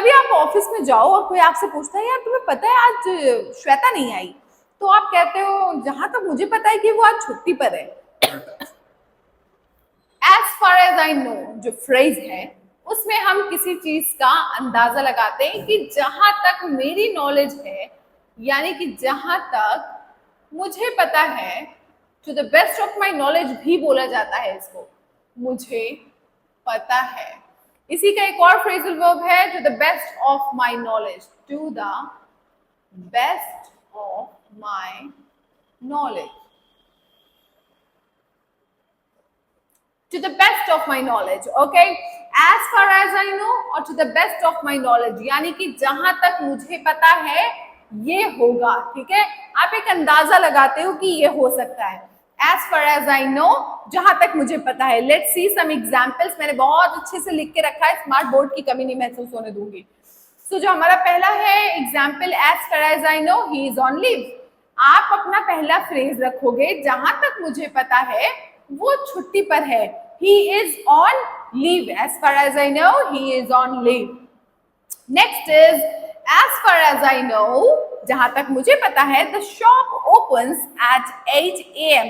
कभी आप ऑफिस में जाओ और कोई आपसे पूछता है यार तुम्हें पता है आज श्वेता नहीं आई, तो आप कहते हो जहां तक मुझे पता है कि वो आज छुट्टी पर है। As far as I know जो फ्रेज है उसमें हम किसी चीज का अंदाजा लगाते हैं कि जहां तक मेरी नॉलेज है, यानी कि जहां तक मुझे पता है, to the best of my knowledge भी बोला जाता है इसको, मुझे पता है। इसी का एक और फ्रेजल वर्ब है to the best of my knowledge, to the best of my knowledge, to the best of my knowledge, okay, as far as I know और to the best of my knowledge, यानी कि जहां तक मुझे पता है ये होगा, ठीक है। आप एक अंदाजा लगाते हो कि ये हो सकता है। as far as I know जहां तक मुझे पता है। let's see some examples, मैंने बहुत अच्छे से लिख के रखा है, स्मार्ट बोर्ड की कमी नहीं महसूस होने दूंगी। so, जो हमारा पहला है example, as far as I know he is on leave, आप अपना पहला फ्रेज रखोगे जहां तक मुझे पता है वो छुट्टी पर है, he is on leave, as far as I know he is on leave. Next is as far as I know जहां तक मुझे पता है the shop opens at 8 AM,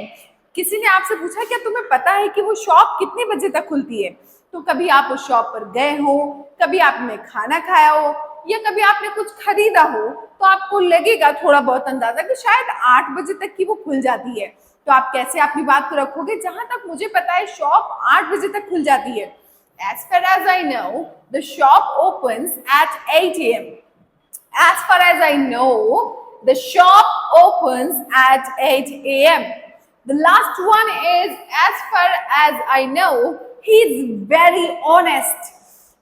किसी ने आपसे पूछा क्या तुम्हें पता है कि वो शॉप कितने बजे तक खुलती है, तो कभी आप उस शॉप पर गए हो, कभी आपने खाना खाया हो या कभी आपने कुछ खरीदा हो, तो आपको लगेगा थोड़ा बहुत अंदाजा कि शायद 8 बजे तक की वो खुल जाती है। तो आप कैसे अपनी बात को रखोगे, जहां तक मुझे पता है शॉप 8 बजे तक खुल जाती है। As far as I know the shop opens at 8 AM. As far as I know the shop opens at 8 AM. The last one is as far as I know he is very honest.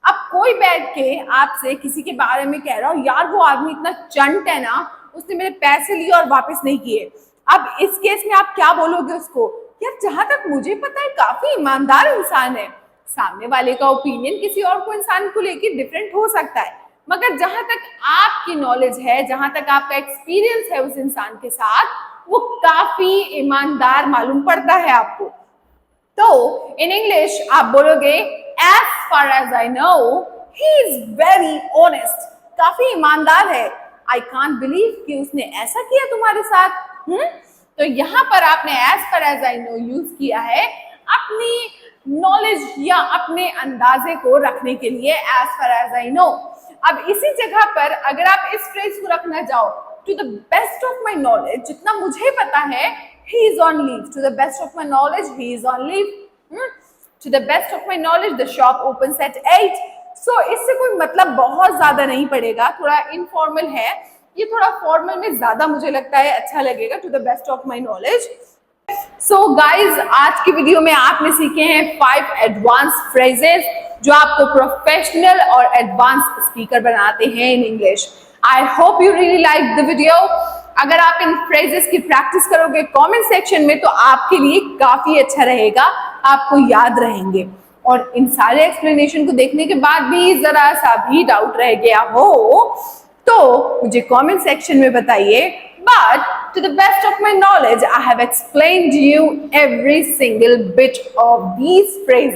अब कोई बैठ के आपसे किसी के बारे में कह रहा हो यार वो आदमी इतना चंट है ना, उसने मेरे पैसे लिए और वापस नहीं किए। अब इस केस में आप क्या बोलोगे उसको, यार जहां तक मुझे पता है काफी ईमानदार इंसान है। सामने वाले का ओपिनियन किसी और को इंसान को लेकर डिफरेंट हो सकता है, मगर जहां तक आपकी नॉलेज है, जहां तक आपका एक्सपीरियंस है उस इंसान के साथ, वो काफी ईमानदार मालूम पड़ता है आपको। तो इन इंग्लिश आप बोलोगे as far as I know he is very honest, काफी ईमानदार है। I can't believe कि उसने ऐसा किया तुम्हारे साथ। तो यहाँ पर आपने as far as I know use किया है अपनी नॉलेज या अपने अंदाजे को रखने के लिए, as far as I know। अब इसी जगह पर अगर आप इस फ्रेज को रखना चाहो, to the best of my knowledge, जितना मुझे पता है he is on leave, to the best of my knowledge he is on leave, to the best of my knowledge the shop opens at 8। so इससे कोई मतलब बहुत ज्यादा नहीं पड़ेगा, थोड़ा इनफॉर्मल है ये, थोड़ा फॉर्मल में ज्यादा मुझे लगता है अच्छा लगेगा, to the best of my knowledge. So guys आज की वीडियो में आपने सीखे हैं 5 एडवांस फ्रेजेस जो आपको प्रोफेशनल और एडवांस स्पीकर बनाते हैं in English. I hope you really like the video. अगर आप इन फ्रेजेस की प्रैक्टिस करोगे कमेंट सेक्शन में तो आपके लिए काफी अच्छा रहेगा, आपको याद रहेंगे। और इन सारे एक्सप्लेनेशन को देखने के बाद भी जरा सा भी डाउट रह गया हो तो मुझे कमेंट सेक्शन में बताइए। But to the best of my knowledge, I have explained you every single bit of these phrases.